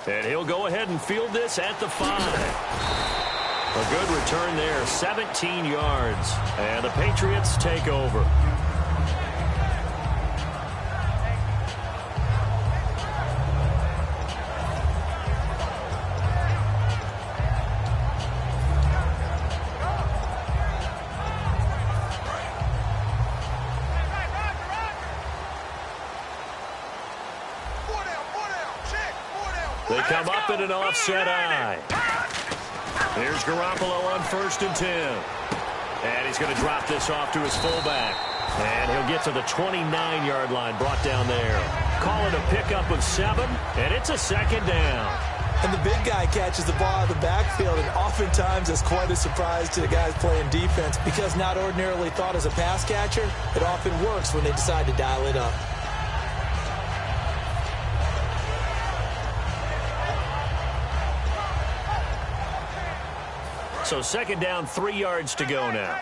And he'll go ahead and field this at the 5. A good return there, 17 yards. And the Patriots take over. They come up in an offset eye. Here's Garoppolo on 1st and 10. And he's going to drop this off to his fullback. And he'll get to the 29-yard line, brought down there. Call it a pickup of 7, and it's a 2nd down. And the big guy catches the ball out of the backfield, and oftentimes it's quite a surprise to the guys playing defense because not ordinarily thought as a pass catcher, it often works when they decide to dial it up. So 2nd down, 3 yards to go now.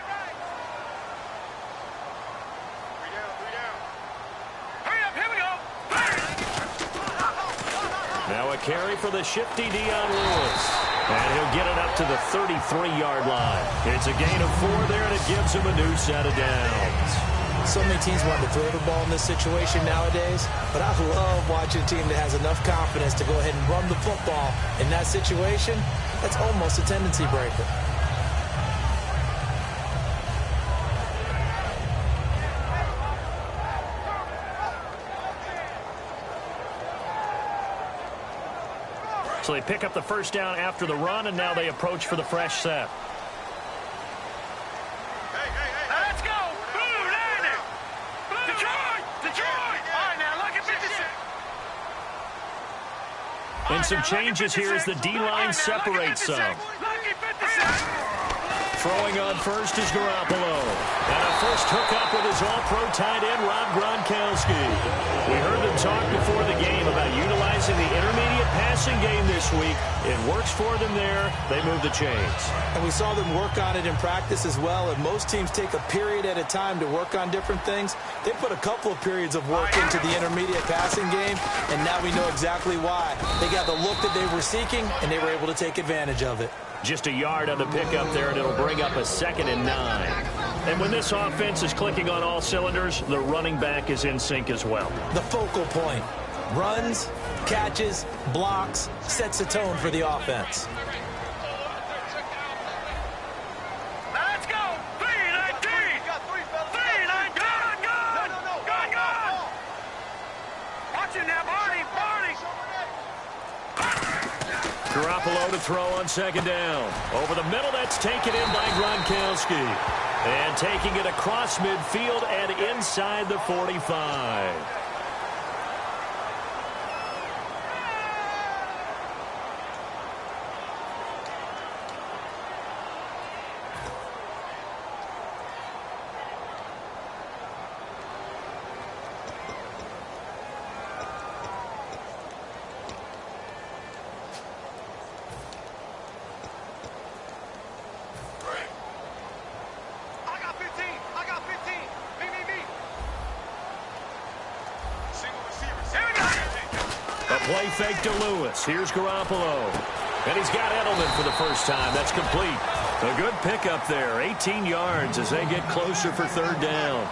Now a carry for the shifty Dion Lewis. And he'll get it up to the 33-yard line. It's a gain of 4 there, and it gives him a new set of downs. So many teams want to throw the ball in this situation nowadays, but I love watching a team that has enough confidence to go ahead and run the football. In that situation, that's almost a tendency breaker. So they pick up the 1st down after the run, and now they approach for the fresh set. Let's go! Blue Niner! Detroit! Detroit! All right, now look at 56. And some changes here as the D-line separates some. Throwing on 1st is Garoppolo. And a first hookup with his all-pro tight end, Rob Gronkowski. We heard them talk before the game about utilizing the intermediate passing game this week. It works for them there. They move the chains. And we saw them work on it in practice as well. And most teams take a period at a time to work on different things. They put a couple of periods of work into the intermediate passing game, and now we know exactly why. They got the look that they were seeking, and they were able to take advantage of it. Just a yard on the pickup there, and it'll bring up a 2nd and 9. And when this offense is clicking on all cylinders, the running back is in sync as well. The focal point. Runs, catches, blocks, sets a tone for the offense. Let's go! 3-19! 3-19! Gone! Watch it now, Barney! Garoppolo to throw on 2nd down. Over the middle, that's taken in by Gronkowski. And taking it across midfield and inside the 45. Play fake to Lewis. Here's Garoppolo. And he's got Edelman for the first time. That's complete. A good pickup there. 18 yards as they get closer for 3rd down.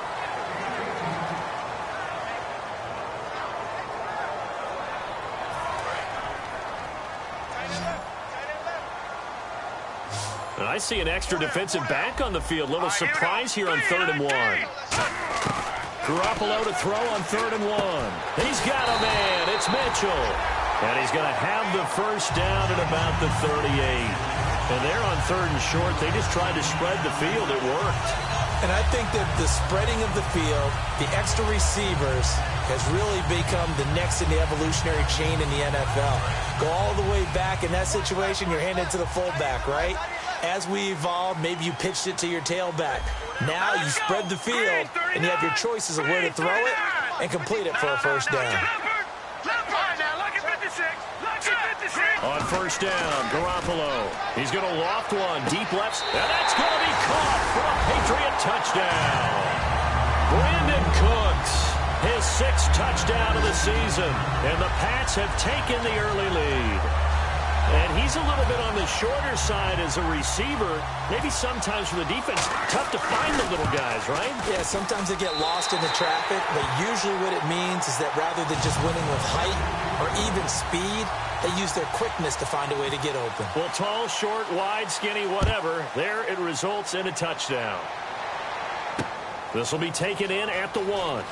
And I see an extra defensive back on the field. Little surprise here on 3rd and 1. Garoppolo to throw on 3rd and 1. He's got a man. It's Mitchell. And he's going to have the first down at about the 38. And they're on 3rd and short. They just tried to spread the field. It worked. And I think that the spreading of the field, the extra receivers, has really become the next in the evolutionary chain in the NFL. Go all the way back in that situation, you're handed to the fullback, right? As we evolved, maybe you pitched it to your tailback. Now you spread the field, and you have your choices of where to throw it and complete it for a first down. On 1st down, Garoppolo. He's going to loft one deep left, and that's going to be caught for a Patriot touchdown. Brandon Cooks, his 6th touchdown of the season, and the Pats have taken the early lead. And he's a little bit on the shorter side as a receiver. Maybe sometimes for the defense, tough to find the little guys, right? Yeah, sometimes they get lost in the traffic, but usually what it means is that rather than just winning with height or even speed, they use their quickness to find a way to get open. Well, tall, short, wide, skinny, whatever, there it results in a touchdown. This will be taken in at the 1.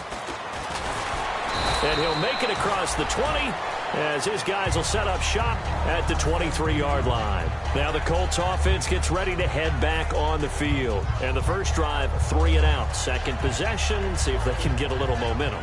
And he'll make it across the 20 as his guys will set up shop at the 23-yard line. Now the Colts offense gets ready to head back on the field. And the first drive, 3 and out. Second possession, see if they can get a little momentum.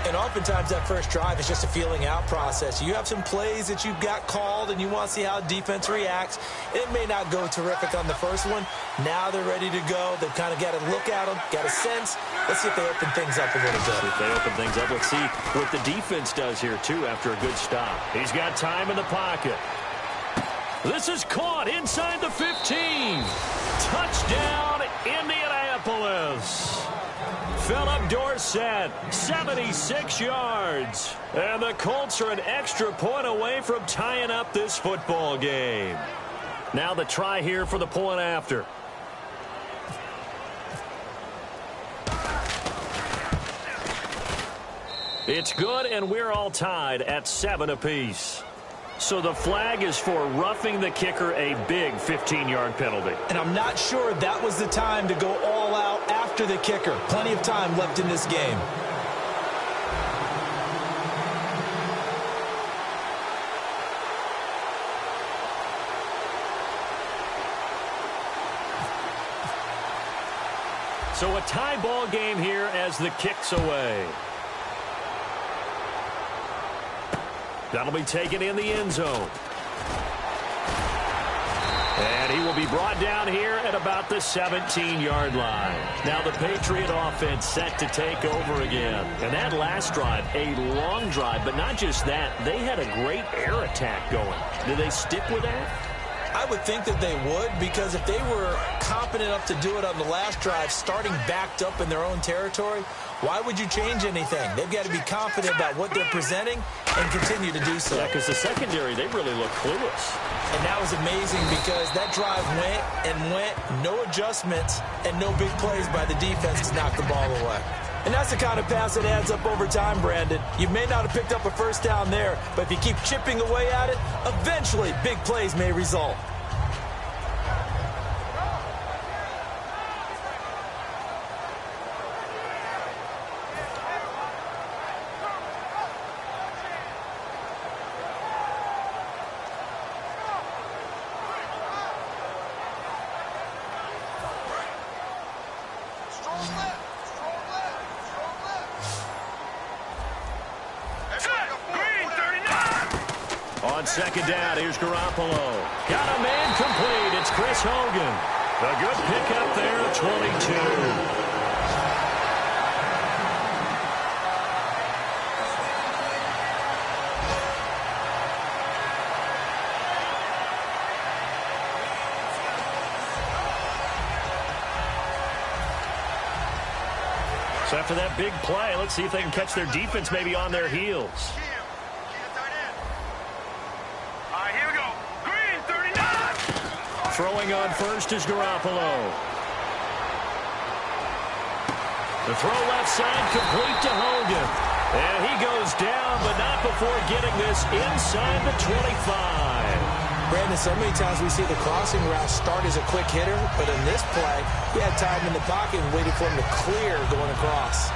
And oftentimes that first drive is just a feeling out process. You have some plays that you've got called and you want to see how defense reacts. It may not go terrific on the first one. Now they're ready to go. They've kind of got to look at them, got a sense. Let's see if they open things up a little bit. If they open things up, let's see what the defense does here, too, after a good stop. He's got time in the pocket. This is caught inside the 15. Touchdown, Indianapolis. Philip Dorsett, 76 yards. And the Colts are an extra point away from tying up this football game. Now the try here for the point after. It's good, and we're all tied at 7 apiece. So the flag is for roughing the kicker, a big 15-yard penalty. And I'm not sure that was the time to go all out after the kicker. Plenty of time left in this game. So a tie ball game here as the kick's away. That'll be taken in the end zone. And he will be brought down here at about the 17-yard line. Now the Patriot offense set to take over again. And that last drive, a long drive, but not just that. They had a great air attack going. Do they stick with that? I would think that they would, because if they were competent enough to do it on the last drive, starting backed up in their own territory, why would you change anything? They've got to be confident about what they're presenting and continue to do so. Yeah, because the secondary, they really look clueless. And that was amazing because that drive went and went, no adjustments, and no big plays by the defense to knock the ball away. And that's the kind of pass that adds up over time, Brandon. You may not have picked up a first down there, but if you keep chipping away at it, eventually big plays may result. On second down, here's Garoppolo. Got a man complete. It's Chris Hogan. A good pickup there at 22. So after that big play, let's see if they can catch their defense maybe on their heels. Throwing on first is Garoppolo. The throw left side complete to Hogan. And he goes down, but not before getting this inside the 25. Brandon, so many times we see the crossing route start as a quick hitter, but in this play, he had time in the pocket and waited for him to clear going across.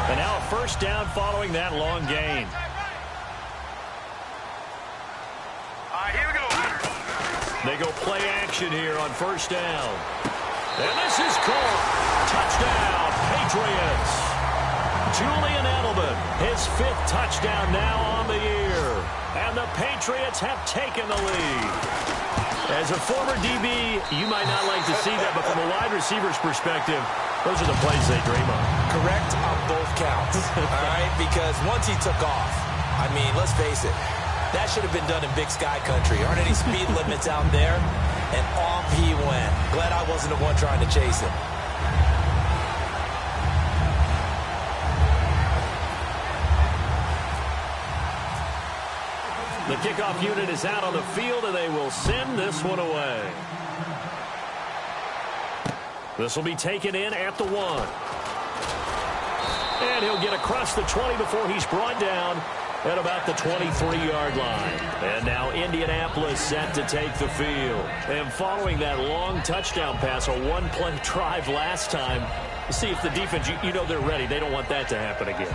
And now a first down following that long gain. Here we go. They go play action here on first down. And this is caught. Touchdown, Patriots. Julian Edelman, his 5th touchdown now on the year. And the Patriots have taken the lead. As a former DB, you might not like to see that, but from a wide receiver's perspective, those are the plays they dream of. Correct on both counts, all right? Because once he took off, I mean, let's face it, That should have been done in Big Sky country. Aren't any speed limits out there? And off he went. Glad I wasn't the one trying to chase him. The kickoff unit is out on the field, and they will send this one away. This will be taken in at the 1. And he'll get across the 20 before he's brought down at about the 23-yard line. And now Indianapolis set to take the field. And following that long touchdown pass, a one-play drive last time, see if the defense, you know they're ready. They don't want that to happen again.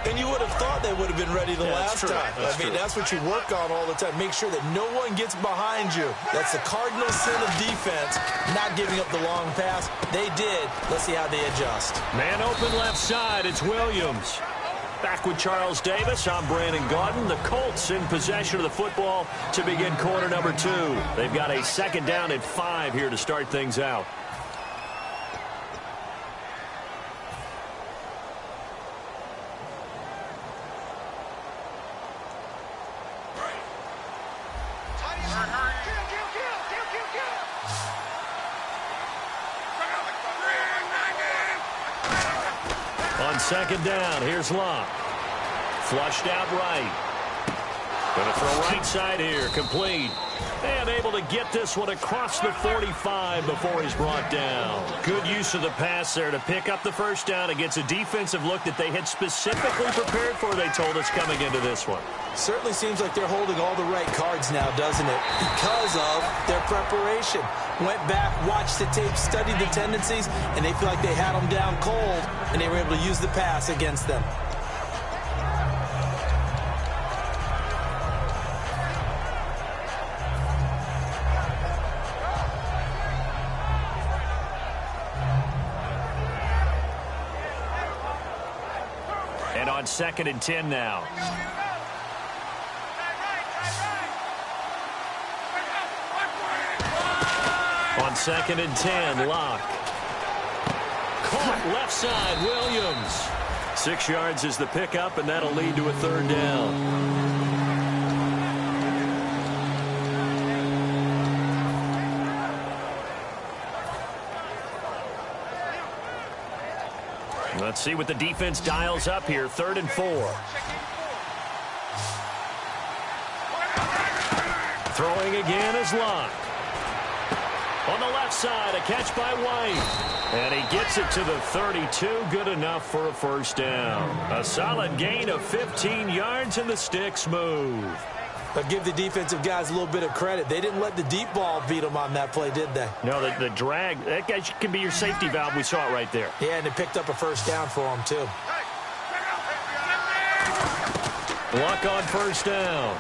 And you would have thought they would have been ready the last time. That's what you work on all the time. Make sure that no one gets behind you. That's the cardinal sin of defense, not giving up the long pass. They did. Let's see how they adjust. Man open left side. It's Williams. Back with Charles Davis. I'm Brandon Gaudin. The Colts in possession of the football to begin quarter number 2. They've got a second down at 5 here to start things out. On second down, here's Locke. Flushed out right. Going to throw right side here, complete. And able to get this one across the 45 before he's brought down. Good use of the pass there to pick up the first down against a defensive look that they had specifically prepared for, they told us, coming into this one. Certainly seems like they're holding all the right cards now, doesn't it? Because of their preparation. Went back, watched the tape, studied the tendencies, and they feel like they had them down cold, and they were able to use the pass against them. And on second and 10 now. On second and 10, Locke. Caught left side, Williams. 6 yards is the pickup, and that'll lead to a third down. Let's see what the defense dials up here. 3rd and 4. Throwing again is Locke. On the left side, a catch by White. And he gets it to the 32. Good enough for a first down. A solid gain of 15 yards, and the sticks move. But give the defensive guys a little bit of credit. They didn't let the deep ball beat them on that play, did they? No, the drag, that guy can be your safety valve. We saw it right there. Yeah, and it picked up a first down for them, too. Luck on first down.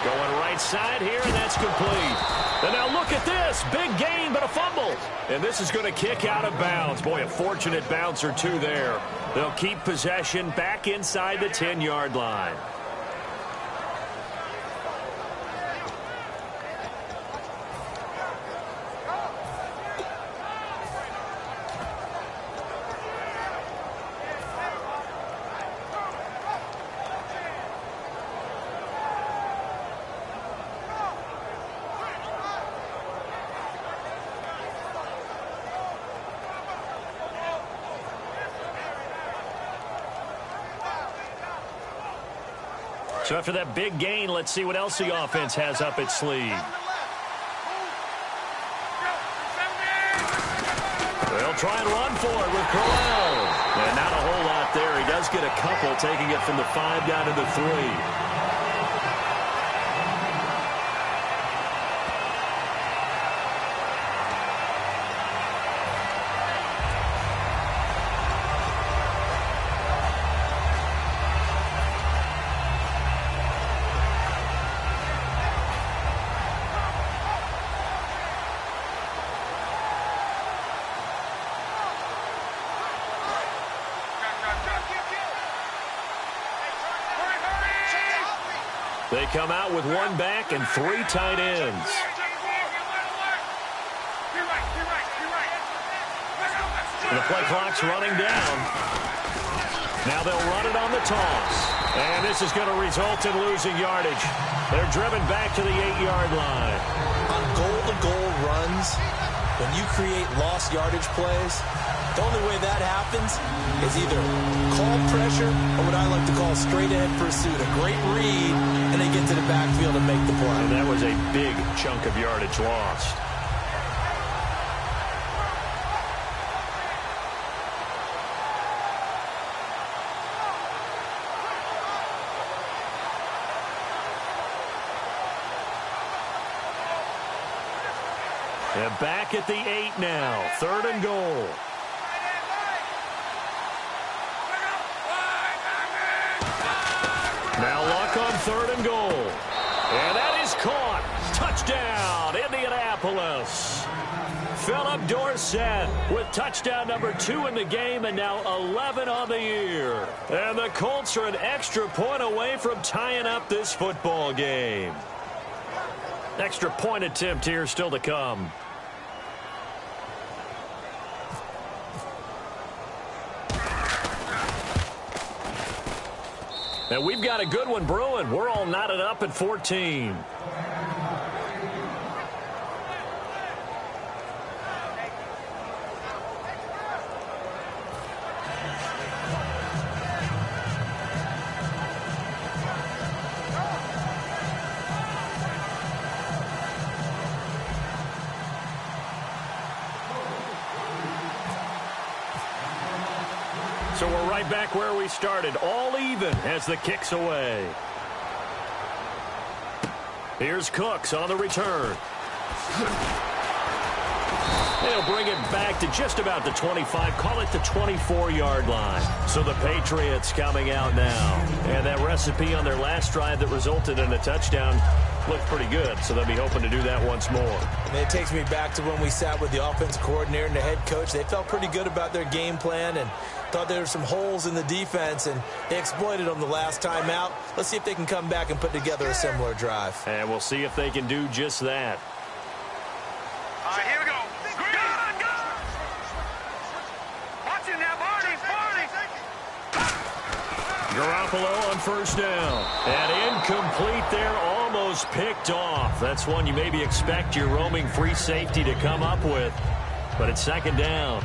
Going right side here, and that's complete. And now look at this. Big gain, but a fumble. And this is going to kick out of bounds. Boy, a fortunate bounce or two there. They'll keep possession back inside the 10-yard line. So after that big gain, let's see what else the offense has up its sleeve. They'll try and run for it with Crowell. And not a whole lot there. He does get a couple, taking it from the 5 down to the 3. They come out with 1 back and 3 tight ends. And the play clock's running down. Now they'll run it on the toss. And this is going to result in losing yardage. They're driven back to the 8-yard line. On goal-to-goal runs, when you create lost yardage plays, the only way that happens is either call pressure or what I like to call straight-ahead pursuit. A great read, and they get to the backfield and make the play. And that was a big chunk of yardage lost. And back at the 8 now. 3rd and goal. Now Luck on 3rd and goal. And that is caught. Touchdown, Indianapolis. Philip Dorsett with touchdown number 2 in the game and now 11 on the year. And the Colts are an extra point away from tying up this football game. Extra point attempt here still to come. And we've got a good one brewing. We're all knotted up at 14. So we're right back where we started, all even as the kick's away. Here's Cooks on the return. They'll bring it back to just about the 25, call it the 24-yard line. So the Patriots coming out now. And that recipe on their last drive that resulted in a touchdown looked pretty good, so they'll be hoping to do that once more. And it takes me back to when we sat with the offense coordinator and the head coach. They felt pretty good about their game plan and thought there were some holes in the defense, and they exploited them the last time out. Let's see if they can come back and put together a similar drive. And we'll see if they can do just that. All right, here we go. Go! Watch it now, Barney. Garoppolo on 1st down. And incomplete there, almost picked off. That's one you maybe expect your roaming free safety to come up with. But it's 2nd down.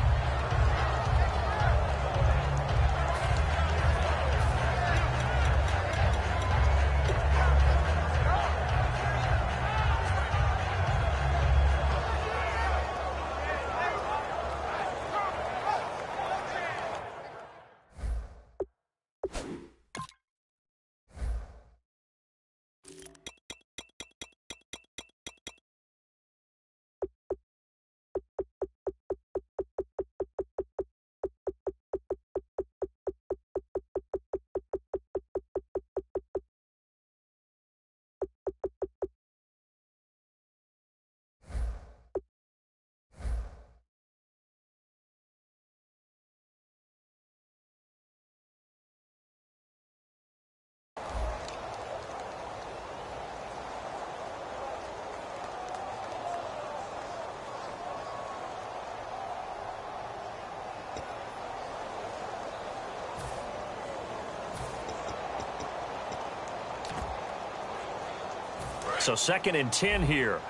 So 2nd and 10 here.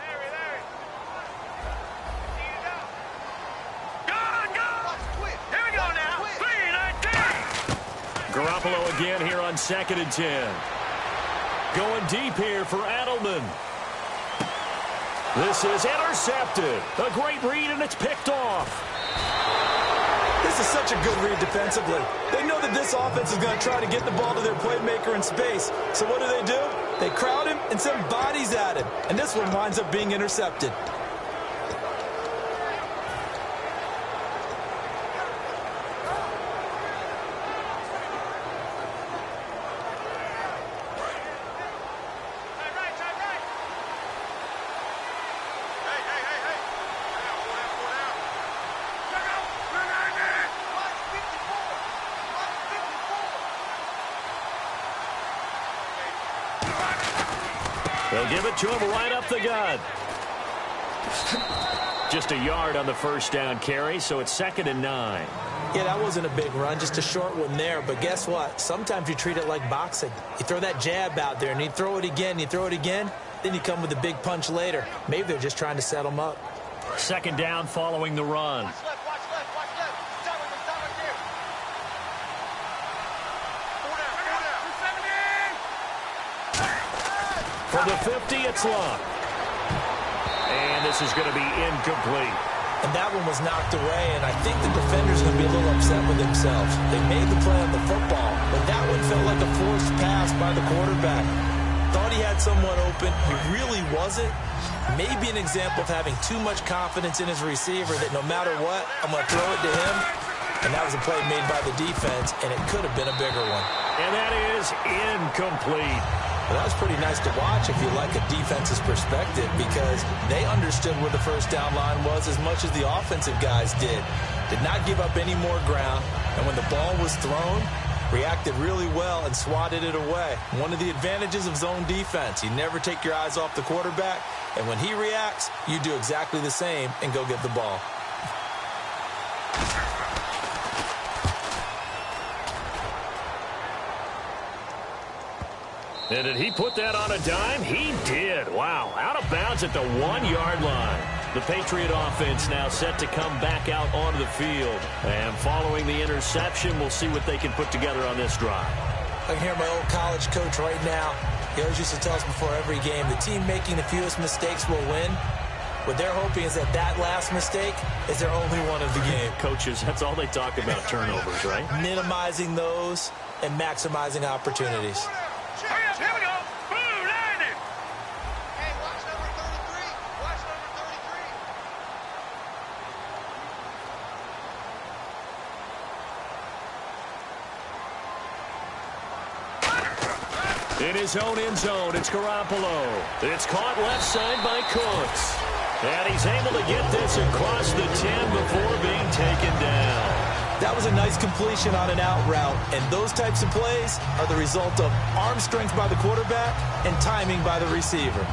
Here we go now. 3-19. Garoppolo again here on 2nd and 10. Going deep here for Edelman. This is intercepted. A great read, and it's picked off. This is such a good read defensively. They know that this offense is going to try to get the ball to their playmaker in space. So what do? They crowd him and send bodies at him. And this one winds up being intercepted. They'll give it to him right up the gut. Just a yard on the 1st down carry, so it's 2nd and 9. Yeah, that wasn't a big run, just a short one there. But guess what? Sometimes you treat it like boxing. You throw that jab out there, and you throw it again, then you come with a big punch later. Maybe they're just trying to set them up. Second down following the run. Watch left. Stop right there. From the 50, it's long. And this is going to be incomplete. And that one was knocked away, and I think the defender's going to be a little upset with himself. They made the play on the football, but that one felt like a forced pass by the quarterback. Thought he had someone open. He really wasn't. Maybe an example of having too much confidence in his receiver that no matter what, I'm going to throw it to him. And that was a play made by the defense, and it could have been a bigger one. And that is incomplete. Well, that was pretty nice to watch if you like a defense's perspective, because they understood where the first down line was as much as the offensive guys did. Did not give up any more ground, and when the ball was thrown, reacted really well and swatted it away. One of the advantages of zone defense, you never take your eyes off the quarterback, and when he reacts, you do exactly the same and go get the ball. And did he put that on a dime? He did. Wow. Out of bounds at the 1-yard line. The Patriot offense now set to come back out onto the field. And following the interception, we'll see what they can put together on this drive. I can hear my old college coach right now. He always used to tell us before every game, the team making the fewest mistakes will win. What they're hoping is that that last mistake is their only one of the game. Coaches, that's all they talk about, turnovers, right? Minimizing those and maximizing opportunities. Here we go. Blue landing. Hey, watch number 33. Watch number 33. In his own end zone, it's Garoppolo. It's caught left side by Cooks. And he's able to get this across the 10 before being taken down. That was a nice completion on an out route, and those types of plays are the result of arm strength by the quarterback and timing by the receiver.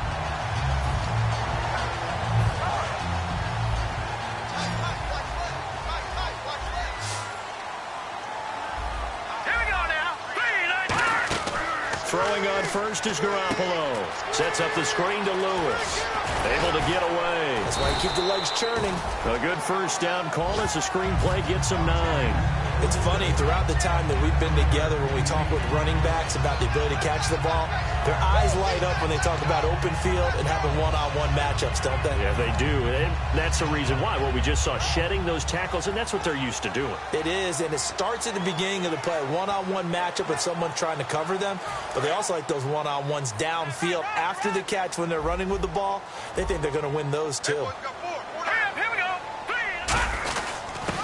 Throwing on first is Garoppolo. Sets up the screen to Lewis. Able to get away. That's why you keep the legs churning. A good first down call as the screenplay gets him 9. It's funny, throughout the time that we've been together, when we talk with running backs about the ability to catch the ball, their eyes light up when they talk about open field and having one-on-one matchups, don't they? Yeah, they do. And that's the reason why. Well, we just saw shedding those tackles, and that's what they're used to doing. It is, and it starts at the beginning of the play. One-on-one matchup with someone trying to cover them, but they also like those one-on-ones downfield after the catch when they're running with the ball. They think they're going to win those, too.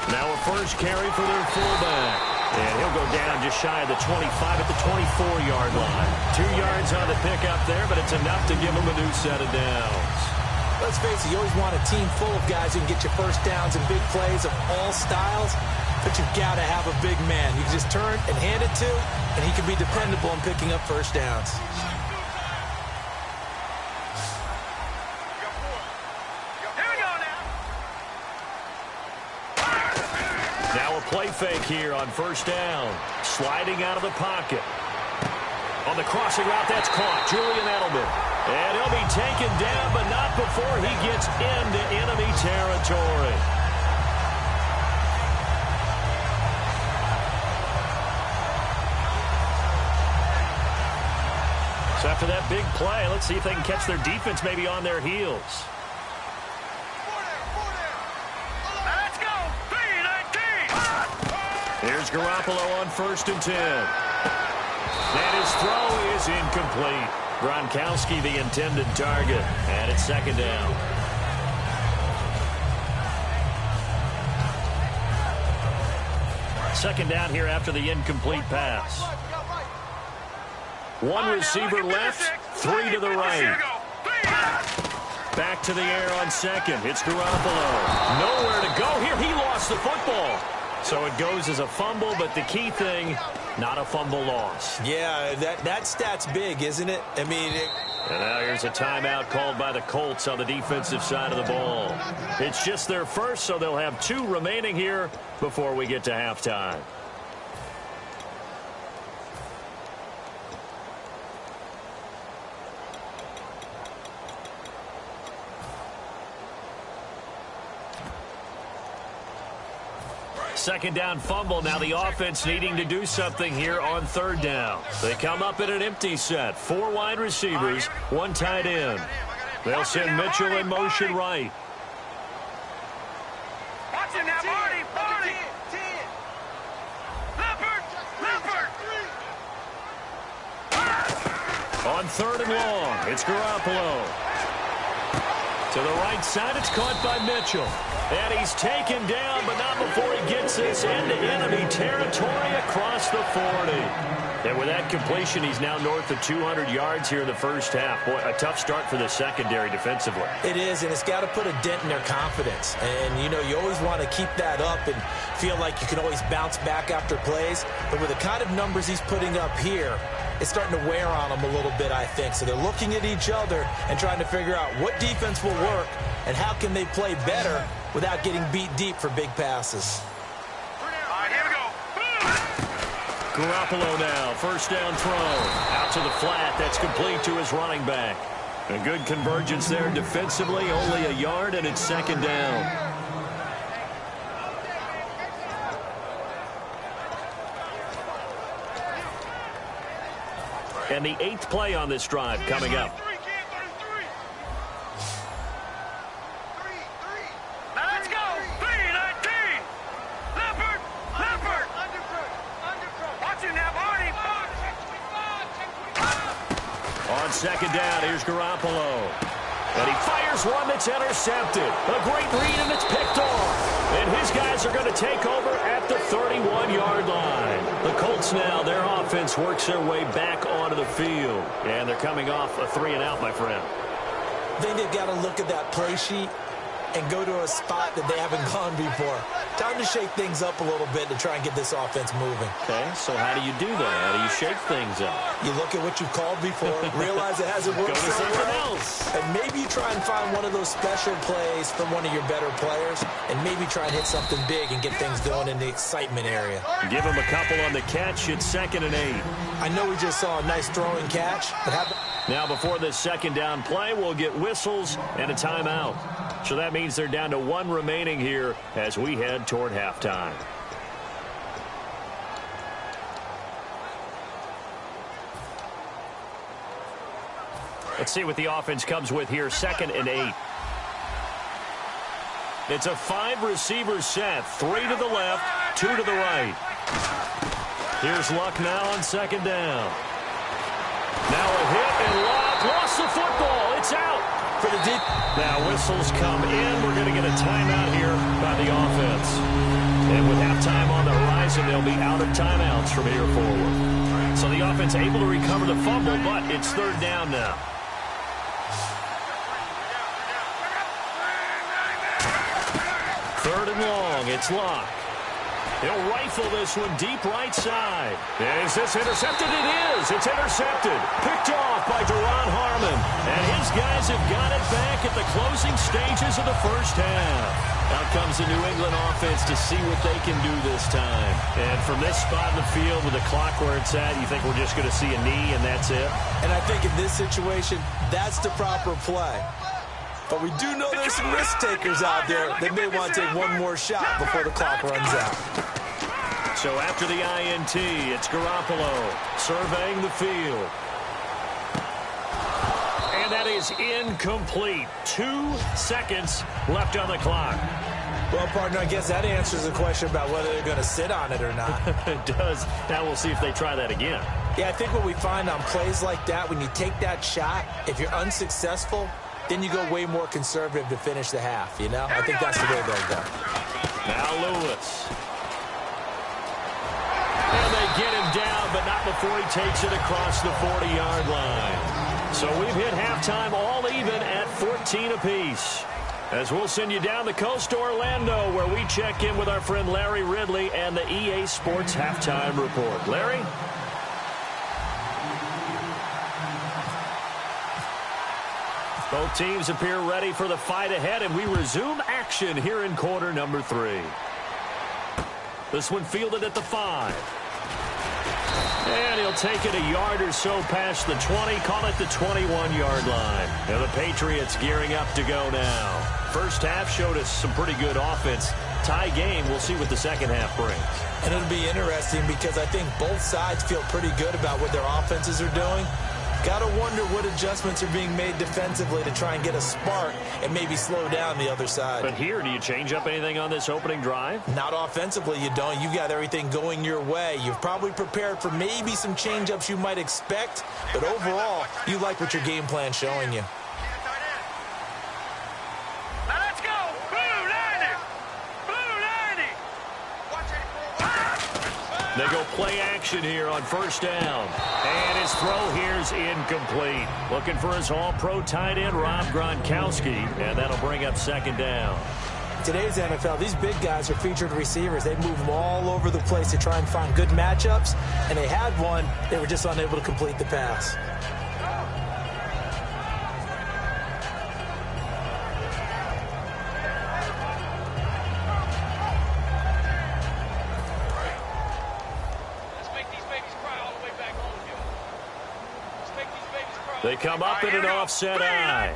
Now a first carry for their fullback. And he'll go down just shy of the 25 at the 24-yard line. 2 yards on the pickup there, but it's enough to give him a new set of downs. Let's face it, you always want a team full of guys who can get you first downs and big plays of all styles, but you've got to have a big man. You can just turn and hand it to, and he can be dependable in picking up first downs. Play fake here on first down. Sliding out of the pocket. On the crossing route, that's caught. Julian Edelman. And he'll be taken down, but not before he gets into enemy territory. So after that big play, let's see if they can catch their defense maybe on their heels. Here's Garoppolo on first and 10. And his throw is incomplete. Gronkowski the intended target. And it's second down. Second down here after the incomplete pass. One receiver left, 3 to the right. Back to the air on second. It's Garoppolo. Nowhere to go here. He lost the football. So it goes as a fumble, but the key thing, not a fumble loss. Yeah, that stat's big, isn't it? I mean... And now here's a timeout called by the Colts on the defensive side of the ball. It's just their first, so they'll have 2 remaining here before we get to halftime. Second down fumble. Now the offense needing to do something here on third down. They come up in an empty set. 4 wide receivers, 1 tight end. They'll send Mitchell in motion right. Watching that body. Leopard. On third and long, it's Garoppolo. To the right side, it's caught by Mitchell. And he's taken down, but not before he gets this into enemy territory across the 40. And with that completion, he's now north of 200 yards here in the first half. Boy, a tough start for the secondary defensively. It is, and it's got to put a dent in their confidence. And, you know, you always want to keep that up and feel like you can always bounce back after plays. But with the kind of numbers he's putting up here, it's starting to wear on them a little bit, I think. So they're looking at each other and trying to figure out what defense will work and how can they play better without getting beat deep for big passes. All right, here we go. Garoppolo now, first down throw. Out to the flat, that's complete to his running back. A good convergence there defensively, only a yard, and it's second down. And the 8th play on this drive coming up. Now let's go. 3-19. Leopard. Watching that body. On second down, here's Garoppolo. And he fires one that's intercepted. A great read, and it's picked off. And his guys are going to take over at the 31-yard line. The Colts now, their offense works their way back onto the field. And they're coming off a 3-and-out, my friend. I think they've got to look at that play sheet and go to a spot that they haven't gone before. Time to shake things up a little bit to try and get this offense moving. Okay, so how do you do that? How do you shake things up? You look at what you've called before, realize it hasn't worked Go to so something well, else. and maybe you try and find one of those special plays from one of your better players, and maybe try and hit something big and get things going in the excitement area. Give him a couple on the catch. It's 2nd and 8. I know we just saw a nice throwing catch, but Now before this second down play, we'll get whistles and a timeout. So that means they're down to 1 remaining here as we head toward halftime. Let's see what the offense comes with here. 2nd and 8. It's a 5-receiver set. 3 to the left, 2 to the right. Here's Luck now on second down. Now a hit, and Luck lost the football. It's out. for the deep. Now whistles come in. We're going to get a timeout here by the offense. And with halftime on the horizon, they'll be out of timeouts from here forward. So the offense able to recover the fumble, but it's third down now. Third and long. It's Luck. He'll rifle this one deep right side. Is this intercepted? It is. It's intercepted. Picked off by Duron Harmon. And his guys have got it back at the closing stages of the first half. Out comes the New England offense to see what they can do this time. And from this spot in the field with the clock where it's at, you think we're just going to see a knee and that's it? And I think in this situation, that's the proper play. But we do know there's some risk takers out there that may want to take one more shot before the clock runs out. So after the INT, it's Garoppolo surveying the field. And that is incomplete. 2 seconds left on the clock. Well, partner, I guess that answers the question about whether they're going to sit on it or not. It does. Now we'll see if they try that again. Yeah, I think what we find on plays like that, when you take that shot, if you're unsuccessful, then you go way more conservative to finish the half, you know? I think that's the way they'll go. Now Lewis. And they get him down, but not before he takes it across the 40-yard line. So we've hit halftime all even at 14 apiece. As we'll send you down the coast to Orlando, where we check in with our friend Larry Ridley and the EA Sports Halftime Report. Larry? Both teams appear ready for the fight ahead, and we resume action here in quarter number 3. This one fielded at the 5. And he'll take it a yard or so past the 20, call it the 21-yard line. And the Patriots gearing up to go now. First half showed us some pretty good offense. Tie game, we'll see what the second half brings. And it'll be interesting because I think both sides feel pretty good about what their offenses are doing. Got to wonder what adjustments are being made defensively to try and get a spark and maybe slow down the other side. But here, do you change up anything on this opening drive? Not offensively, you don't. You got everything going your way. You've probably prepared for maybe some change-ups you might expect, but overall, you like what your game plan's showing you. Now let's go. Blue 90. Blue 90. They go play action here on first down. And his throw here's incomplete. Looking for his all-pro tight end, Rob Gronkowski, and that'll bring up second down. Today's NFL, these big guys are featured receivers. They move them all over the place to try and find good matchups, and they had one. They were just unable to complete the pass. They come up in an offset eye.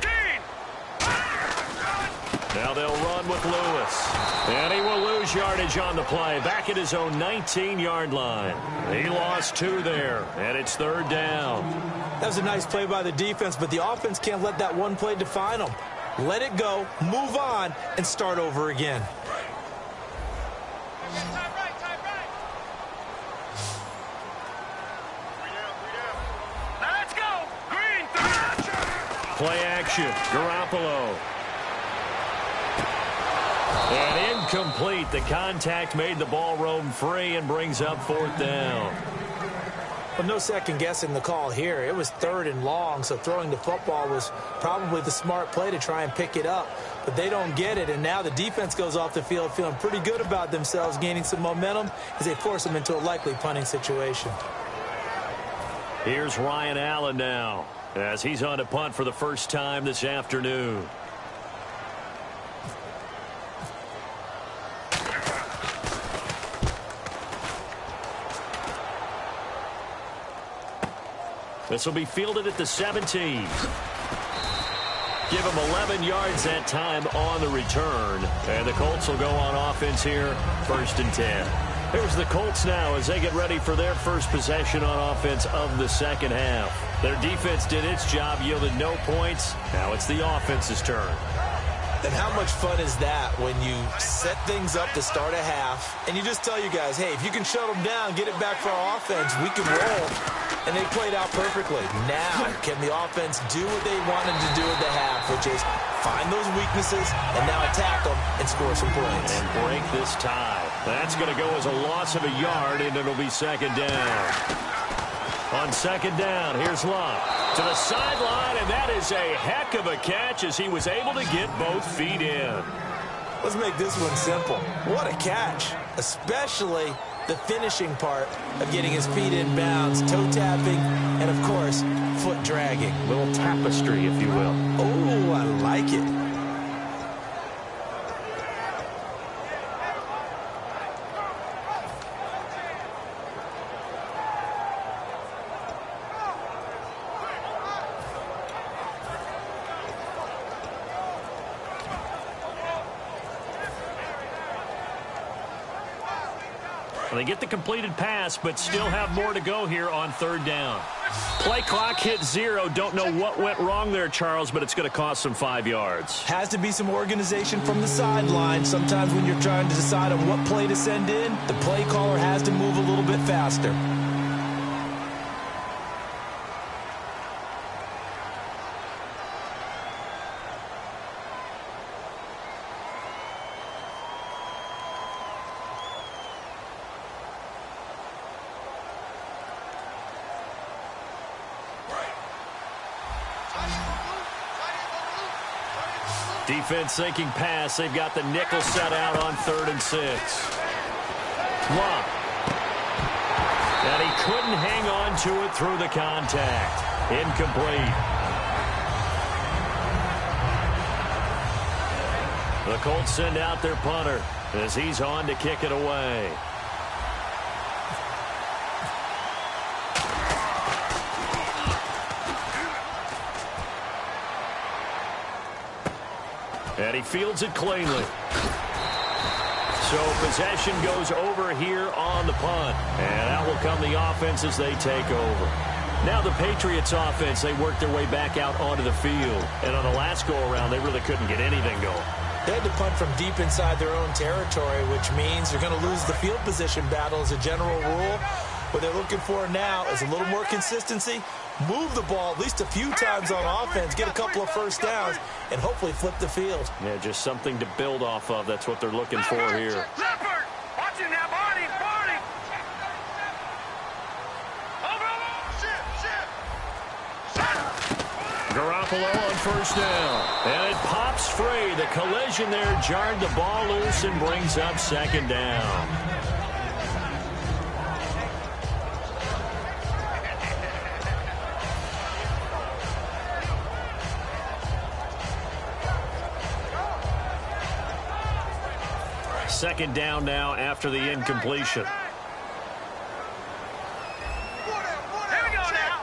Now they'll run with Lewis. And he will lose yardage on the play. Back at his own 19-yard line. He lost 2 there, and it's third down. That was a nice play by the defense, but the offense can't let that one play define them. Let it go, move on, and start over again. Play action. Garoppolo. And incomplete. The contact made the ball roam free and brings up fourth down. But no second guessing the call here. It was third and long, so throwing the football was probably the smart play to try and pick it up. But they don't get it, and now the defense goes off the field feeling pretty good about themselves, gaining some momentum as they force them into a likely punting situation. Here's Ryan Allen now, as he's on to punt for the first time this afternoon. This will be fielded at the 17. Give him 11 yards that time on the return. And the Colts will go on offense here, 1st and 10. Here's the Colts now as they get ready for their first possession on offense of the second half. Their defense did its job, yielded no points. Now it's the offense's turn. And how much fun is that when you set things up to start a half and you just tell you guys, hey, if you can shut them down, get it back for our offense, we can roll. And they played out perfectly. Now, can the offense do what they wanted to do at the half, which is find those weaknesses and now attack them and score some points. And break this tie. That's going to go as a loss of a yard, and it'll be second down. On second down, here's Love to the sideline, and that is a heck of a catch as he was able to get both feet in. Let's make this one simple. What a catch, especially the finishing part of getting his feet in bounds, toe tapping, and of course, foot dragging. A little tapestry, if you will. Oh, I like it. They get the completed pass, but still have more to go here on third down. Play clock hit 0. Don't know what went wrong there, Charles, but it's going to cost them 5 yards. Has to be some organization from the sideline. Sometimes when you're trying to decide on what play to send in, the play caller has to move a little bit faster. Defense thinking pass. They've got the nickel set out on 3rd and 6. Lock. And he couldn't hang on to it through the contact. Incomplete. The Colts send out their punter as he's on to kick it away. And he fields it cleanly. So possession goes over here on the punt. And out will come the offense as they take over. Now the Patriots offense, they work their way back out onto the field. And on the last go-around, they really couldn't get anything going. They had to punt from deep inside their own territory, which means they're going to lose the field position battle as a general rule. What they're looking for now is a little more consistency, move the ball at least a few times on offense, get a couple of first downs, and hopefully flip the field. Yeah, just something to build off of. That's what they're looking for here. Leopard! Watch it now, Barney! Barney! Garoppolo on 1st down. And it pops free. The collision there jarred the ball loose and brings up 2nd down. Second down now after the incompletion. Here we go now.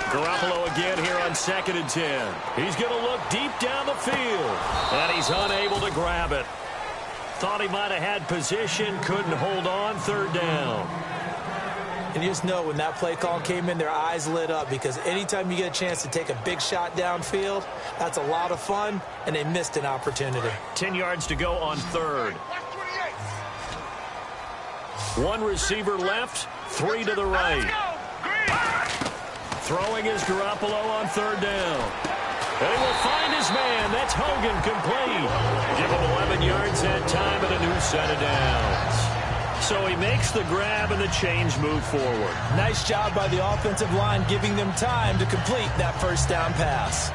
Garoppolo again here on 2nd and 10. He's going to look deep down the field. And he's unable to grab it. Thought he might have had position, couldn't hold on. 3rd down. And you just know when that play call came in, their eyes lit up, because anytime you get a chance to take a big shot downfield, that's a lot of fun, and they missed an opportunity. 10 yards to go on 3rd. 1 receiver left, 3 to the right. Throwing is Garoppolo on 3rd down. And he will find his man. That's Hogan, complete. Give him 11 yards that time and a new set of downs. So he makes the grab and the change move forward. Nice job by the offensive line, giving them time to complete that 1st down pass.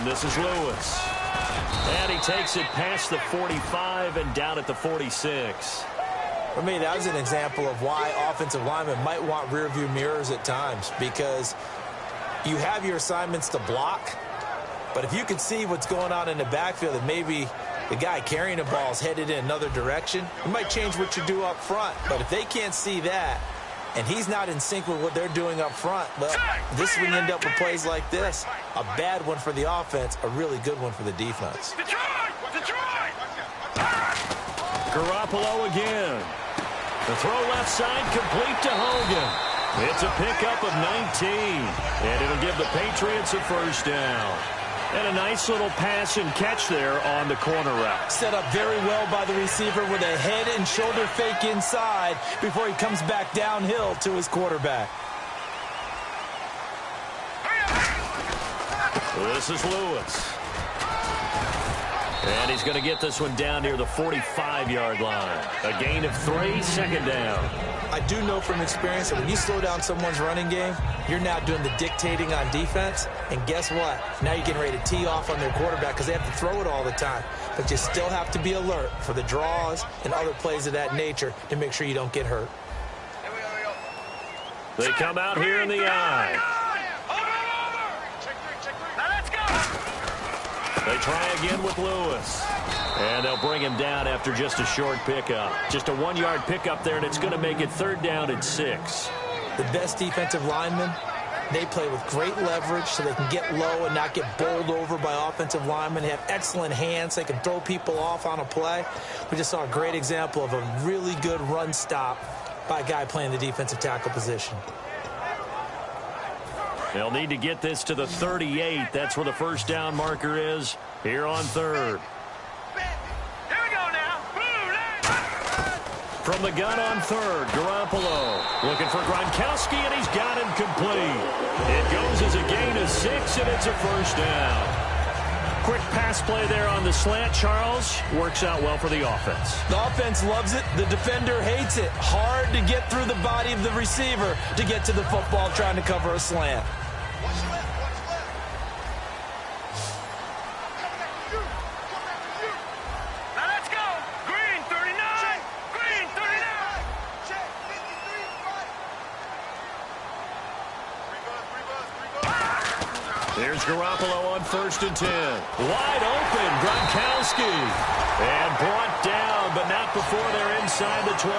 This is Lewis. And he takes it past the 45 and down at the 46. For me, that was an example of why offensive linemen might want rearview mirrors at times, because you have your assignments to block, but if you can see what's going on in the backfield and maybe the guy carrying the ball is headed in another direction, it might change what you do up front. But if they can't see that, and he's not in sync with what they're doing up front, well, this is when you end up with plays like this. A bad one for the offense, a really good one for the defense. Detroit! Garoppolo again. The throw left side, complete to Hogan. It's a pickup of 19, and it'll give the Patriots a 1st down. And a nice little pass and catch there on the corner route. Set up very well by the receiver with a head and shoulder fake inside before he comes back downhill to his quarterback. This is Lewis. And he's going to get this one down near the 45-yard line. A gain of 3, 2nd down. I do know from experience that when you slow down someone's running game, you're now doing the dictating on defense. And guess what? Now you're getting ready to tee off on their quarterback because they have to throw it all the time. But you still have to be alert for the draws and other plays of that nature to make sure you don't get hurt. They come out here in the eye. Now let's go! They try again with Lewis. And they'll bring him down after just a short pickup. Just a 1-yard pickup there, and it's going to make it 3rd down and 6. The best defensive linemen, they play with great leverage so they can get low and not get bowled over by offensive linemen. They have excellent hands. They can throw people off on a play. We just saw a great example of a really good run stop by a guy playing the defensive tackle position. They'll need to get this to the 38. That's where the 1st down marker is here on 3rd. From the gun on third, Garoppolo looking for Gronkowski, and he's got him complete. It goes as a gain of 6, and it's a first down. Quick pass play there on the slant, Charles. Works out well for the offense. The offense loves it. The defender hates it. Hard to get through the body of the receiver to get to the football trying to cover a slant. Watch left, watch left. Coming after you. Coming after you. Now let's go. Green 39. Green 39. Check. 53, right. Three buzz. Here's Garoppolo on 1st and 10. Wide open, Gronkowski. And brought down, but not before they're inside the 25.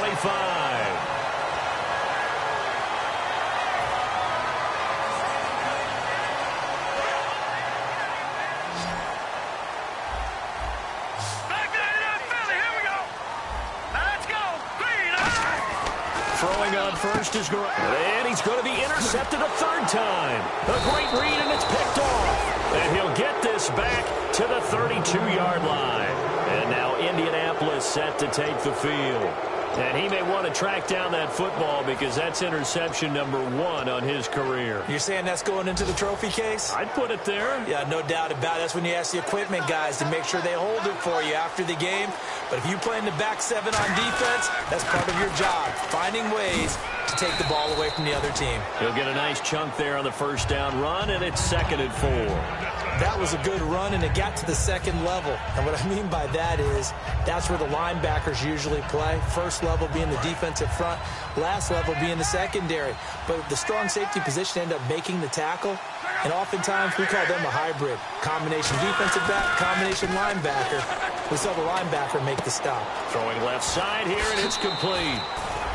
Back that up, Philly. Here we go. Now let's go. Green. Throwing on first is Garoppolo. And he's going to be intercepted a third time. A great read, and it's picked off. And he'll get this back to the 32-yard line. And now Indianapolis set to take the field. And he may want to track down that football because that's interception number 1 on his career. You're saying that's going into the trophy case? I'd put it there. Yeah, no doubt about it. That's when you ask the equipment guys to make sure they hold it for you after the game. But if you play in the back 7 on defense, that's part of your job, finding ways to take the ball away from the other team. He'll get a nice chunk there on the first down run, and it's 2nd and 4. That was a good run, and it got to the second level. And what I mean by that is that's where the linebackers usually play. First level being the defensive front, last level being the secondary. But the strong safety position ended up making the tackle, and oftentimes we call them a hybrid. Combination defensive back, combination linebacker. We saw the linebacker make the stop. Throwing left side here, and it's complete.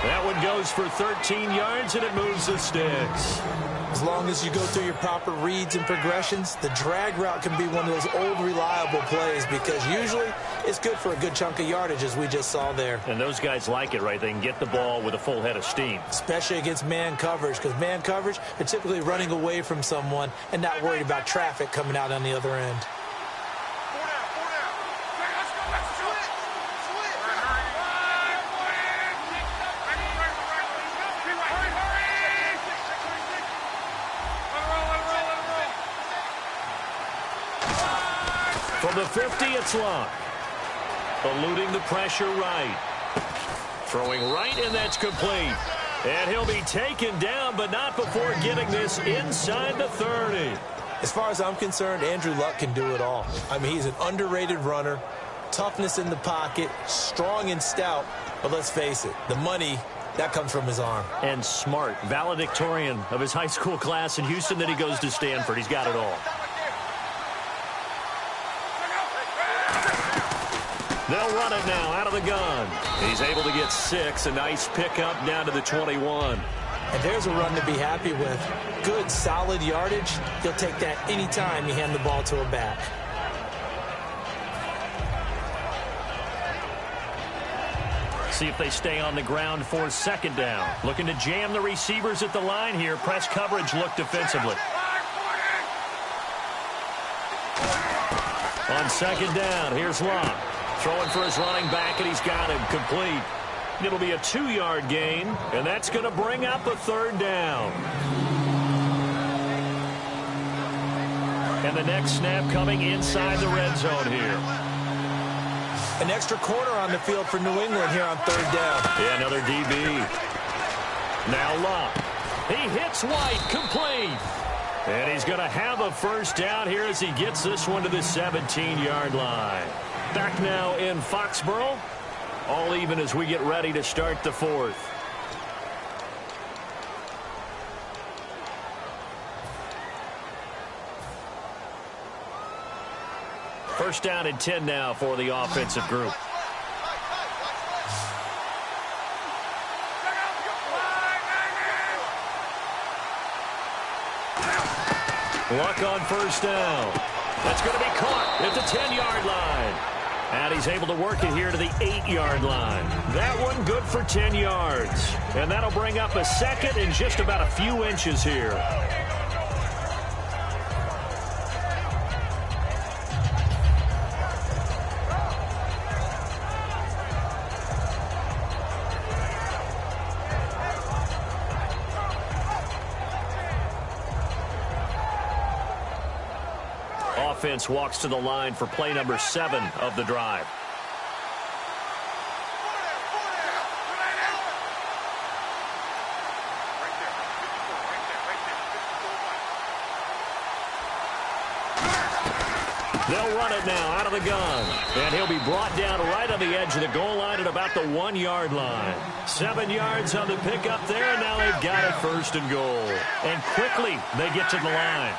That one goes for 13 yards, and it moves the sticks. As long as you go through your proper reads and progressions, the drag route can be one of those old reliable plays because usually it's good for a good chunk of yardage, as we just saw there. And those guys like it, right? They can get the ball with a full head of steam. Especially against man coverage, because man coverage, they're typically running away from someone and not worried about traffic coming out on the other end. 4 down, 4 down. Let's switch. Switch. From the 50, it's Luck. Eluding the pressure right. Throwing right, and that's complete. And he'll be taken down, but not before getting this inside the 30. As far as I'm concerned, Andrew Luck can do it all. I mean, he's an underrated runner, toughness in the pocket, strong and stout. But let's face it, the money, that comes from his arm. And smart, valedictorian of his high school class in Houston. Then he goes to Stanford. He's got it all. They'll run it now out of the gun. He's able to get 6. A nice pickup down to the 21. And there's a run to be happy with. Good, solid yardage. He'll take that anytime you hand the ball to a back. See if they stay on the ground for 2nd down. Looking to jam the receivers at the line here. Press coverage look defensively. On 2nd down, here's Long. Throwing for his running back, and he's got him complete. It'll be a 2-yard gain, and that's going to bring up a 3rd down. And the next snap coming inside the red zone here. An extra corner on the field for New England here on 3rd down. Yeah, another DB. Now Locke. He hits White, complete. And he's going to have a 1st down here as he gets this one to the 17-yard line. Back now in Foxborough. All even as we get ready to start the 4th. First down and 10 now for the offensive group. Luck on 1st down. That's going to be caught at the 10-yard line. And he's able to work it here to the 8-yard line. That one good for 10 yards. And that'll bring up a 2nd and just about a few inches here. offense walks to the line for play number 7 of the drive. They'll run it now out of the gun. And he'll be brought down right on the edge of the goal line at about the 1-yard line. 7 yards on the pickup there, and now they've got it first and goal. And quickly they get to the line.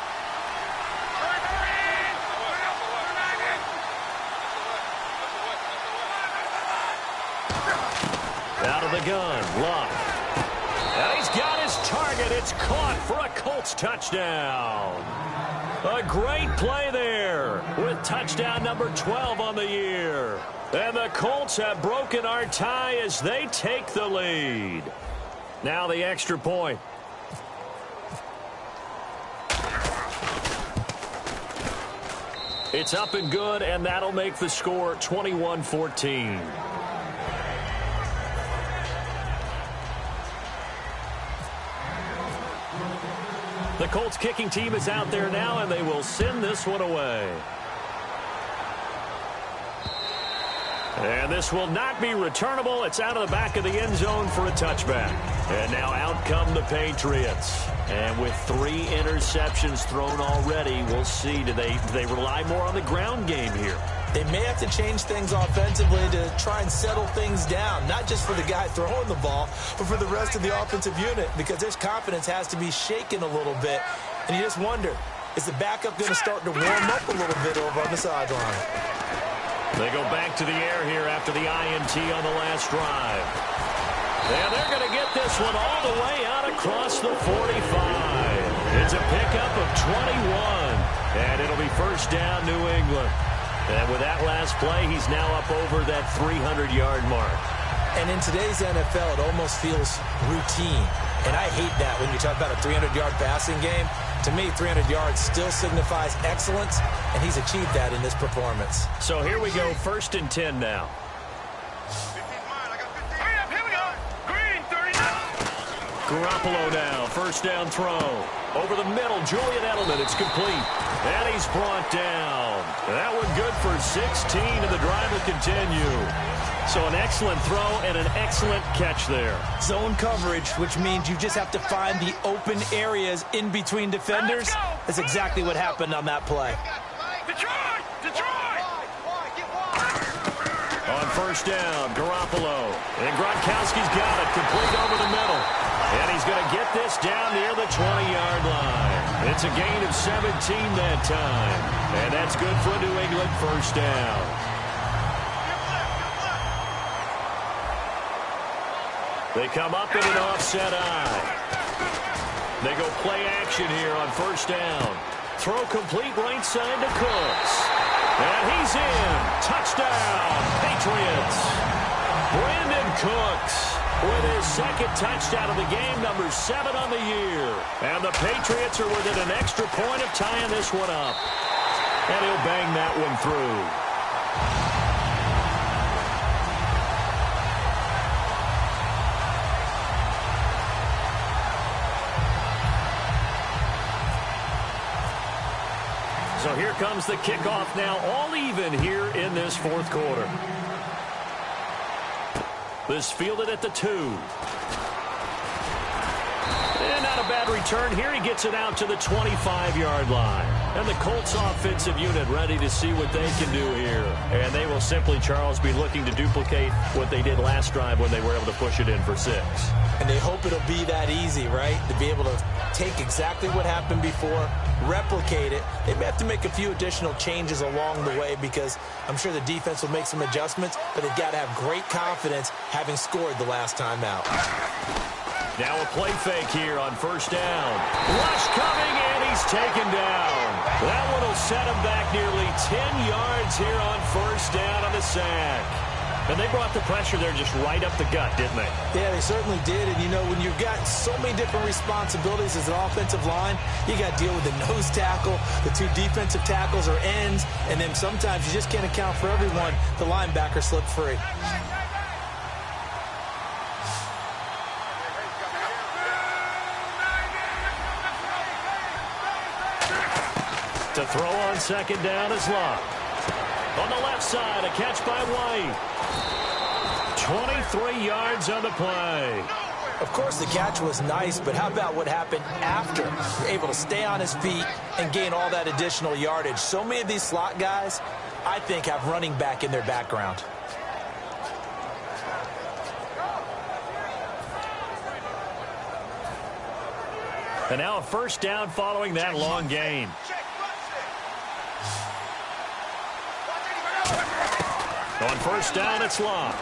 Out of the gun, Luck. And he's got his target. It's caught for a Colts touchdown. A great play there with touchdown number 12 on the year. And the Colts have broken our tie as they take the lead. Now the extra point. It's up and good, and that'll make the score 21-14. The Colts kicking team is out there now, and they will send this one away. And this will not be returnable. It's out of the back of the end zone for a touchback. And now out come the Patriots. And with 3 interceptions thrown already, we'll see. Do they rely more on the ground game here? They may have to change things offensively to try and settle things down, not just for the guy throwing the ball, but for the rest of the offensive unit, because their confidence has to be shaken a little bit. And you just wonder, is the backup going to start to warm up a little bit over on the sideline? They go back to the air here after the INT on the last drive. And they're going to get this one all the way out across the 45. It's a pickup of 21. And it'll be first down, New England. And with that last play, he's now up over that 300-yard mark. And in today's NFL, it almost feels routine. And I hate that when you talk about a 300-yard passing game. To me, 300 yards still signifies excellence, and he's achieved that in this performance. So here we go, first and 10 now. Here we go. Green, 39. Garoppolo now, first down throw. Over the middle, Julian Edelman, it's complete. And he's brought down. That one good for 16, and the drive will continue. So an excellent throw and an excellent catch there. Zone coverage, which means you just have to find the open areas in between defenders. That's exactly what happened on that play. Detroit! Detroit! On first down, Garoppolo. And Gronkowski's got it, complete over the middle. And he's going to get this down near the 20-yard line. It's a gain of 17 that time. And that's good for a New England first down. They come up in an offset eye. They go play action here on first down. Throw complete right side to Cooks. And he's in. Touchdown, Patriots. Brandon Cooks with his second touchdown of the game, number 7 on the year. And the Patriots are within an extra point of tying this one up. And he'll bang that one through. So here comes the kickoff now, all even here in this fourth quarter. This fielded at the 2. And not a bad return here. He gets it out to the 25-yard line. And the Colts offensive unit ready to see what they can do here. And they will simply, Charles, be looking to duplicate what they did last drive when they were able to push it in for 6. And they hope it'll be that easy, right? To be able to take exactly what happened before, replicate it. They may have to make a few additional changes along the way because I'm sure the defense will make some adjustments, but they've got to have great confidence having scored the last time out. Now a play fake here on first down. Rush coming, and he's taken down. That one will set him back nearly 10 yards here on first down on the sack. And they brought the pressure there just right up the gut, didn't they? Yeah, they certainly did. And, you know, when you've got so many different responsibilities as an offensive line, you got to deal with the nose tackle, the 2 defensive tackles or ends, and then sometimes you just can't account for everyone. The linebacker slipped free. To throw on second down is Locke. On the left side, a catch by White. 23 yards on the play. Of course, the catch was nice, but how about what happened after? Able to stay on his feet and gain all that additional yardage. So many of these slot guys, I think, have running back in their background. And now a first down following that long gain. On first down, it's Locke.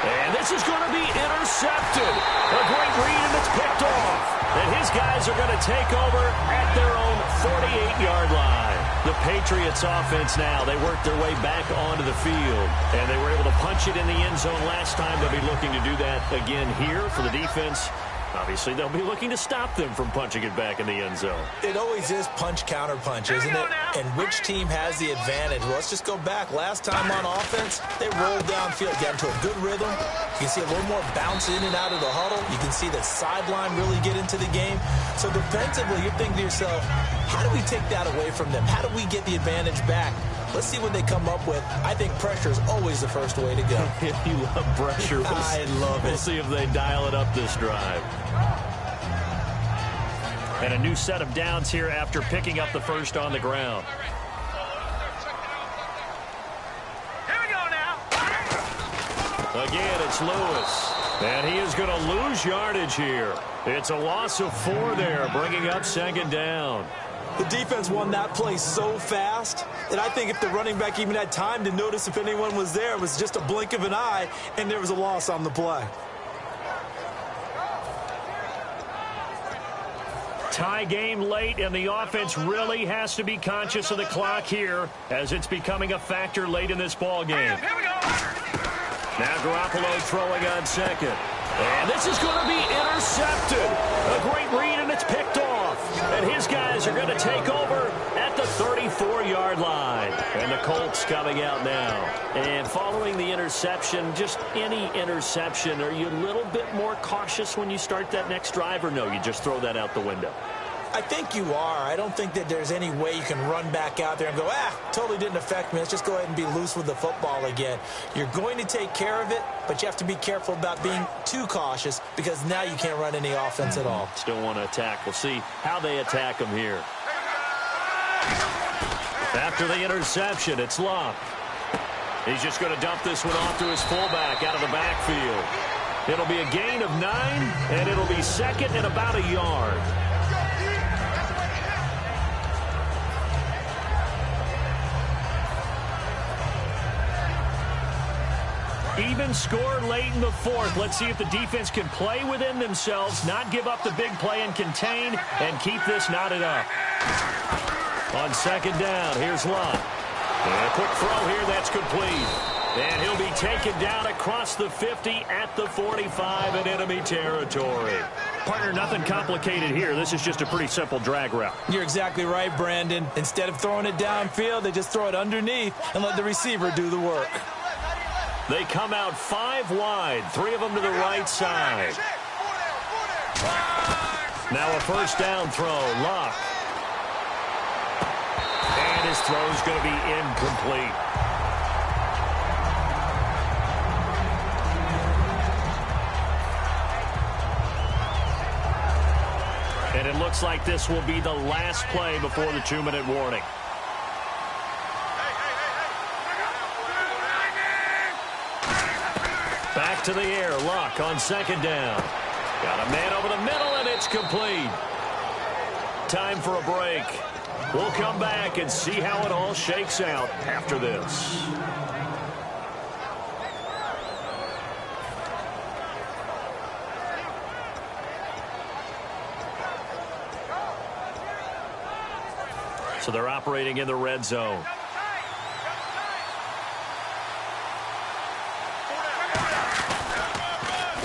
And this is going to be intercepted. A great read, and it's picked off. And his guys are going to take over at their own 48-yard line. The Patriots offense now, they worked their way back onto the field. And they were able to punch it in the end zone last time. They'll be looking to do that again here for the defense. Obviously, they'll be looking to stop them from punching it back in the end zone. It always is punch-counter-punch, isn't it? And which team has the advantage? Well, let's just go back. Last time on offense, they rolled downfield, got into a good rhythm. You can see a little more bounce in and out of the huddle. You can see the sideline really get into the game. So defensively, you're thinking to yourself, how do we take that away from them? How do we get the advantage back? Let's see what they come up with. I think pressure is always the first way to go. You love pressure. I love it. We'll see if they dial it up this drive. And a new set of downs here after picking up the first on the ground. Here we go now. Again, it's Lewis. And he is going to lose yardage here. It's a loss of 4 there, bringing up second down. The defense won that play so fast that I think if the running back even had time to notice if anyone was there, it was just a blink of an eye, and there was a loss on the play. Tie game late, and the offense really has to be conscious of the clock here as it's becoming a factor late in this ball game. Here we go. Now Garoppolo throwing on second. And this is going to be intercepted. A great read, and it's picked off. And his guys are going to take over at the 34-yard line. And the Colts coming out now. And following the interception, just any interception, are you a little bit more cautious when you start that next drive, or no, you just throw that out the window? I think you are. I don't think that there's any way you can run back out there and go, totally didn't affect me. Let's just go ahead and be loose with the football again. You're going to take care of it, but you have to be careful about being too cautious because now you can't run any offense at all. Still want to attack. We'll see how they attack them here. After the interception, it's Locke. He's just going to dump this one off to his fullback out of the backfield. It'll be a gain of 9, and it'll be second and about a yard. Even score late in the fourth. Let's see if the defense can play within themselves, not give up the big play and contain, and keep this knotted up. On second down, here's Locke. And a quick throw here, that's complete. And he'll be taken down across the 50 at the 45 in enemy territory. Partner, nothing complicated here. This is just a pretty simple drag route. You're exactly right, Brandon. Instead of throwing it downfield, they just throw it underneath and let the receiver do the work. They come out 5 wide, 3 of them to the right side. Now a first down throw, Locke. And his throw's going to be incomplete. And it looks like this will be the last play before the 2-minute warning. Back to the air, Locke on second down. Got a man over the middle, and it's complete. Time for a break. We'll come back and see how it all shakes out after this. So they're operating in the red zone.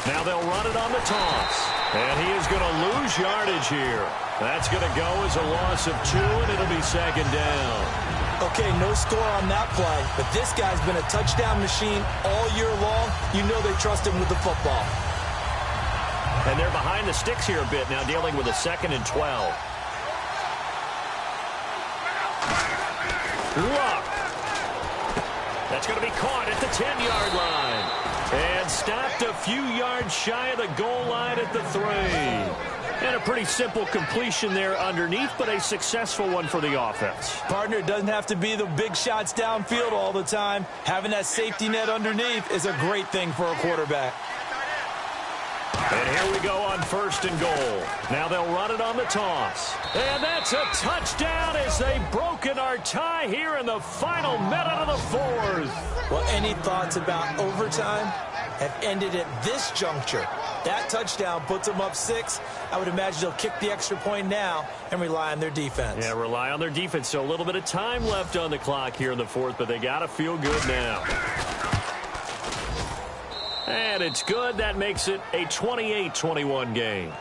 Now they'll run it on the toss. And he is going to lose yardage here. That's going to go as a loss of 2, and it'll be second down. Okay, no score on that play, but this guy's been a touchdown machine all year long. You know they trust him with the football. And they're behind the sticks here a bit now, dealing with a 2nd and 12. Luck. That's going to be caught at the 10-yard line. And stopped a few yards shy of the goal line at the 3. And a pretty simple completion there underneath, but a successful one for the offense. Partner, it doesn't have to be the big shots downfield all the time. Having that safety net underneath is a great thing for a quarterback. And here we go on 1st and goal. Now they'll run it on the toss. And that's a touchdown as they've broken our tie here in the final minute of the 4th. Well, any thoughts about overtime have ended at this juncture. That touchdown puts them up 6. I would imagine they'll kick the extra point now and rely on their defense. Yeah, rely on their defense. So a little bit of time left on the clock here in the 4th, but they got to feel good now. And it's good. That makes it a 28-21 game.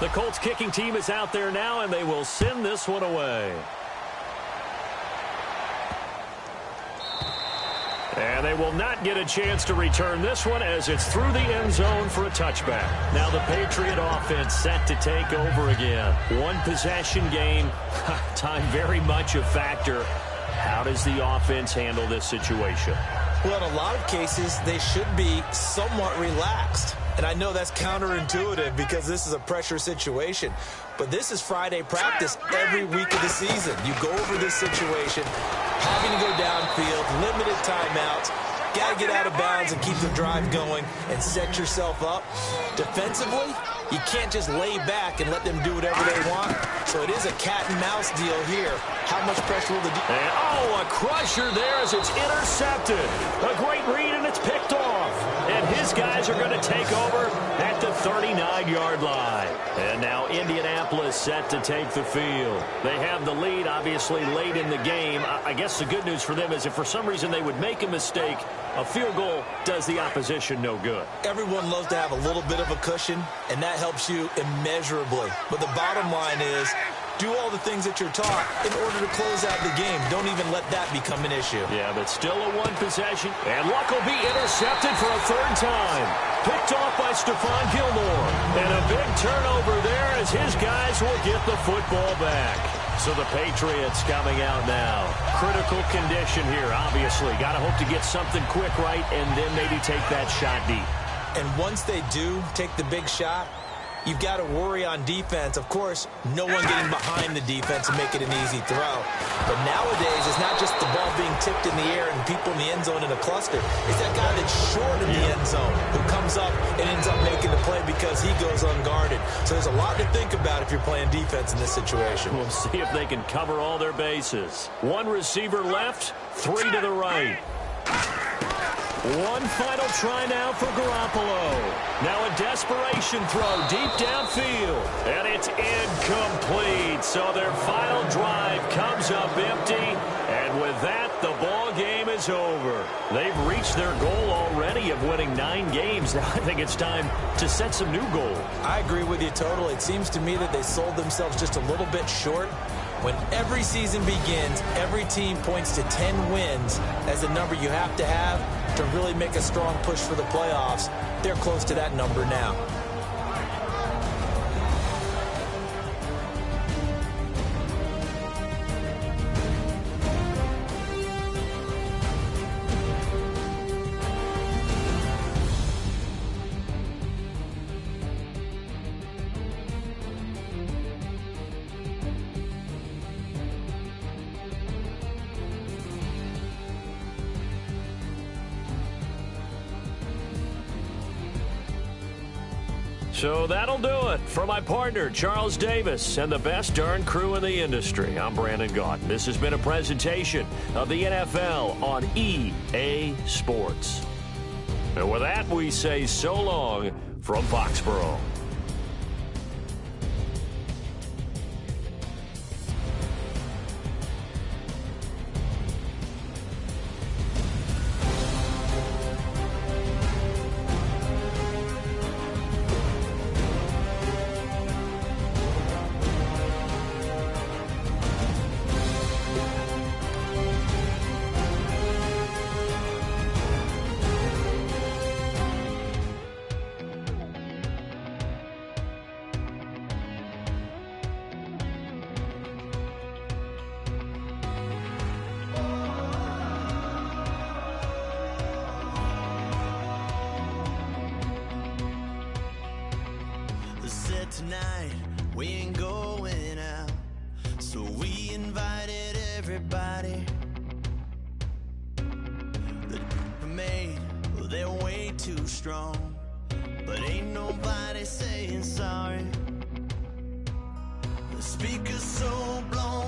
The Colts kicking team is out there now, and they will send this one away. And they will not get a chance to return this one as it's through the end zone for a touchback. Now the Patriot offense set to take over again. One possession game. Time very much a factor. How does the offense handle this situation? Well, in a lot of cases, they should be somewhat relaxed. And I know that's counterintuitive because this is a pressure situation. But this is Friday practice every week of the season. You go over this situation, having to go downfield, limited timeouts, got to get out of bounds and keep the drive going and set yourself up. Defensively, you can't just lay back and let them do whatever they want. So it is a cat and mouse deal here. How much pressure will the and, a crusher there as it's intercepted. A great read, and it's picked off. And his guys are going to take over at the 39-yard line. And now Indianapolis set to take the field. They have the lead, obviously, late in the game. I guess the good news for them is if for some reason they would make a mistake, a field goal does the opposition no good. Everyone loves to have a little bit of a cushion, and that helps you immeasurably. But the bottom line is, do all the things that you're taught in order to close out the game. Don't even let that become an issue. Yeah, but still a one possession. And Luck will be intercepted for a 3rd time. Picked off by Stephon Gilmore. And a big turnover there as his guys will get the football back. So the Patriots coming out now. Critical condition here, obviously. Got to hope to get something quick right and then maybe take that shot deep. And once they do take the big shot, you've got to worry on defense. Of course, no one getting behind the defense and make it an easy throw. But nowadays, it's not just the ball being tipped in the air and people in the end zone in a cluster. It's that guy that's short in the end zone who comes up and ends up making the play because he goes unguarded. So there's a lot to think about if you're playing defense in this situation. We'll see if they can cover all their bases. One receiver left, 3 to the right. One final try now for Garoppolo. Now a desperation throw deep downfield. And it's incomplete. So their final drive comes up empty. And with that, the ball game is over. They've reached their goal already of winning 9 games. Now I think it's time to set some new goals. I agree with you totally. It seems to me that they sold themselves just a little bit short. When every season begins, every team points to 10 wins as the number you have to really make a strong push for the playoffs. They're close to that number now. So that'll do it for my partner, Charles Davis, and the best darn crew in the industry. I'm Brandon Gaudin. This has been a presentation of the NFL on EA Sports. And with that, we say so long from Foxborough. tonight we ain't going out, so we invited everybody. The made, well, they're way too strong, but ain't nobody saying sorry. The speaker's so blown